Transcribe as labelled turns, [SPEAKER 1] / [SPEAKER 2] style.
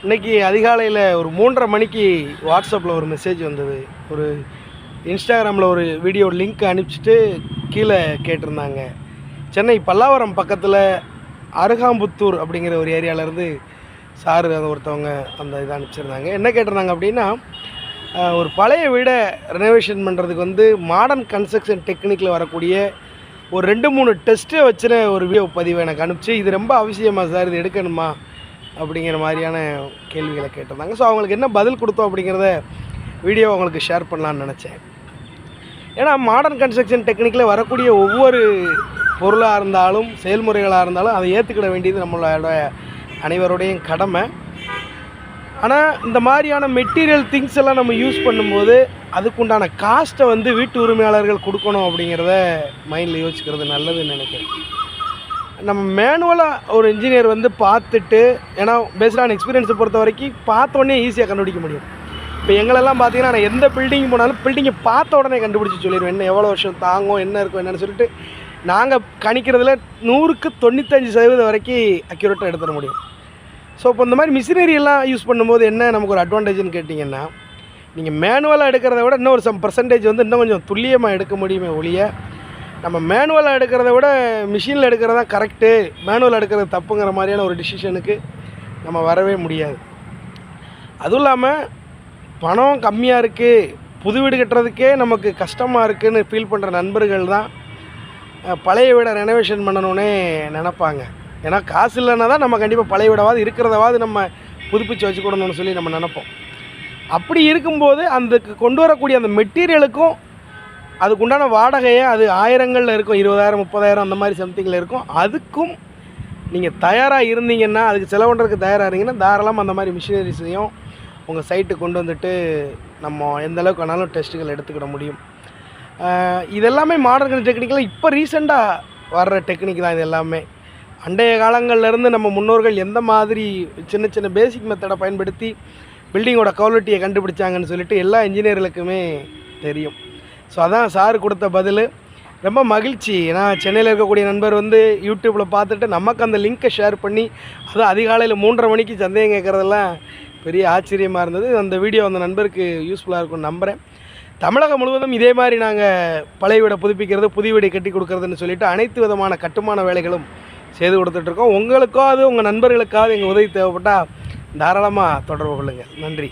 [SPEAKER 1] இன்றைக்கி அதிகாலையில் ஒரு 3:30 மணிக்கு வாட்ஸ்அப்பில் ஒரு மெசேஜ் வந்தது. ஒரு இன்ஸ்டாகிராமில் ஒரு வீடியோ லிங்க் அனுப்பிச்சிட்டு கீழே கேட்டிருந்தாங்க. சென்னை பல்லாவரம் பக்கத்தில் அருகாம்புத்தூர் அப்படிங்கிற ஒரு ஏரியாவிலேருந்து சார் ஒருத்தவங்க அந்த இதை அனுப்பிச்சிருந்தாங்க. என்ன கேட்டிருந்தாங்க அப்படின்னா, ஒரு பழைய வீடை ரெனோவேஷன் பண்ணுறதுக்கு வந்து மாடர்ன் கன்ஸ்ட்ரக்ஷன் டெக்னிக்கில் வரக்கூடிய ஒரு 2-3 டெஸ்ட்டை வச்சுன ஒரு வீடியோ பதிவை எனக்கு அனுப்பிச்சு, இது ரொம்ப அவசியமா சார், இது எடுக்கணுமா அப்படிங்கிற மாதிரியான கேள்விகளை கேட்டிருந்தாங்க. ஸோ அவங்களுக்கு என்ன பதில் கொடுத்தோம் அப்படிங்கிறத வீடியோ அவங்களுக்கு ஷேர் பண்ணலான்னு நினச்சேன். ஏன்னா மாடர்ன் கன்ஸ்ட்ரக்ஷன் டெக்னிக்கில் வரக்கூடிய ஒவ்வொரு பொருளாக இருந்தாலும் செயல்முறைகளாக இருந்தாலும் அதை ஏற்றுக்கிட வேண்டியது நம்மளோட அனைவருடையும் கடமை. ஆனால் இந்த மாதிரியான மெட்டீரியல் திங்ஸ் எல்லாம் நம்ம யூஸ் பண்ணும்போது அதுக்குண்டான காஸ்ட்டை வந்து வீட்டு உரிமையாளர்கள் கொடுக்கணும் அப்படிங்கிறத மைண்டில் யோசிக்கிறது நல்லதுன்னு நினைக்கிறேன். நம்ம மேனுவலாக ஒரு இன்ஜினியர் வந்து பார்த்துட்டு, ஏன்னா பேஸ்ட் ஆன் எக்ஸ்பீரியன்ஸை பொறுத்த வரைக்கும் பார்த்தோன்னே ஈஸியாக கண்டுபிடிக்க முடியும். இப்போ எங்களெல்லாம் பார்த்தீங்கன்னா, நான் எந்த பில்டிங் போனாலும் பில்டிங்கை பார்த்த உடனே கண்டுபிடிச்சி சொல்லிடுவேன், என்ன எவ்வளோ வருஷம் தாங்கும், என்ன இருக்கும் என்னென்னு சொல்லிட்டு நாங்கள் கணிக்கிறதுல 100க்கு 95% வரைக்கும் அக்யூரேட்டாக எடுத்துட முடியும். ஸோ இப்போ இந்த மாதிரி மிஷினரி எல்லாம் யூஸ் பண்ணும்போது என்ன நமக்கு ஒரு அட்வான்டேஜ்னு கேட்டிங்கன்னா, நீங்கள் மேனுவலாக எடுக்கிறத விட இன்னும் ஒரு சம் பர்சன்டேஜ் வந்து இன்னும் கொஞ்சம் துல்லியமாக எடுக்க முடியுமே ஒழிய, நம்ம மேனுவலாக எடுக்கிறத விட மிஷினில் எடுக்கிறது தான் கரெக்டு, மேனுவல் எடுக்கிறது தப்புங்கிற மாதிரியான ஒரு டிசிஷனுக்கு நம்ம வரவே முடியாது. அதுவும் இல்லாமல் பணம் கம்மியாக இருக்குது, புது வீடு கட்டுறதுக்கே நமக்கு கஷ்டமாக இருக்குதுன்னு ஃபீல் பண்ணுற நண்பர்கள் தான் பழைய வீடை ரெனோவேஷன் பண்ணணுன்னே நினப்பாங்க. ஏன்னா காசு இல்லைன்னா தான் நம்ம கண்டிப்பாக பழைய வீடாவது இருக்கிறதாவது நம்ம புதுப்பிச்சு வச்சுக்கணும்னு சொல்லி நம்ம நினப்போம். அப்படி இருக்கும்போது அதுக்கு கொண்டு வரக்கூடிய அந்த மெட்டீரியலுக்கும் அதுக்குண்டான வாடகையை அது ஆயிரங்களில் இருக்கும், 20,000 30,000 அந்த மாதிரி சம்திங்கில் இருக்கும். அதுக்கும் நீங்கள் தயாராக இருந்தீங்கன்னா, அதுக்கு செலவு பண்ணுறதுக்கு தயாராக இருந்தீங்கன்னா தாராளமாக அந்த மாதிரி மிஷினரிஸையும் உங்கள் சைட்டுக்கு கொண்டு வந்துட்டு நம்ம எந்த அளவுக்கு வேணாலும் டெஸ்ட்டுகள் எடுத்துக்கிட முடியும். இதெல்லாமே மாடர்ன் டெக்னிக்கில் இப்போ ரீசெண்டாக வர்ற டெக்னிக் தான். இது எல்லாமே அண்டைய காலங்கள்லேருந்து நம்ம முன்னோர்கள் எந்த மாதிரி சின்ன சின்ன பேசிக் மெத்தடை பயன்படுத்தி பில்டிங்கோட குவாலிட்டியை கண்டுபிடிச்சாங்கன்னு சொல்லிட்டு எல்லா இன்ஜினியர்களுக்குமே தெரியும். ஸோ அதான் சார் கொடுத்த பதில். ரொம்ப மகிழ்ச்சி. ஏன்னா சென்னையில் இருக்கக்கூடிய நண்பர் வந்து யூடியூப்பில் பார்த்துட்டு நமக்கு அந்த லிங்க்கை ஷேர் பண்ணி, அதுவும் அதிகாலையில் 3:30 மணிக்கு சந்தேகம் கேட்குறதெல்லாம் பெரிய ஆச்சரியமாக இருந்தது. அந்த வீடியோ அந்த நண்பருக்கு யூஸ்ஃபுல்லாக இருக்கும்னு நம்புகிறேன். தமிழகம் முழுவதும் இதே மாதிரி நாங்கள் பழைய வீடை புதுப்பிக்கிறது, புதிய வீடை கட்டி கொடுக்குறதுன்னு சொல்லிட்டு அனைத்து விதமான கட்டுமான வேலைகளும் செய்து கொடுத்துட்ருக்கோம். உங்களுக்காவது உங்கள் நண்பர்களுக்காவது எங்கள் உதவி தேவைப்பட்டால் தாராளமாக தொடர்பு கொள்ளுங்கள். நன்றி.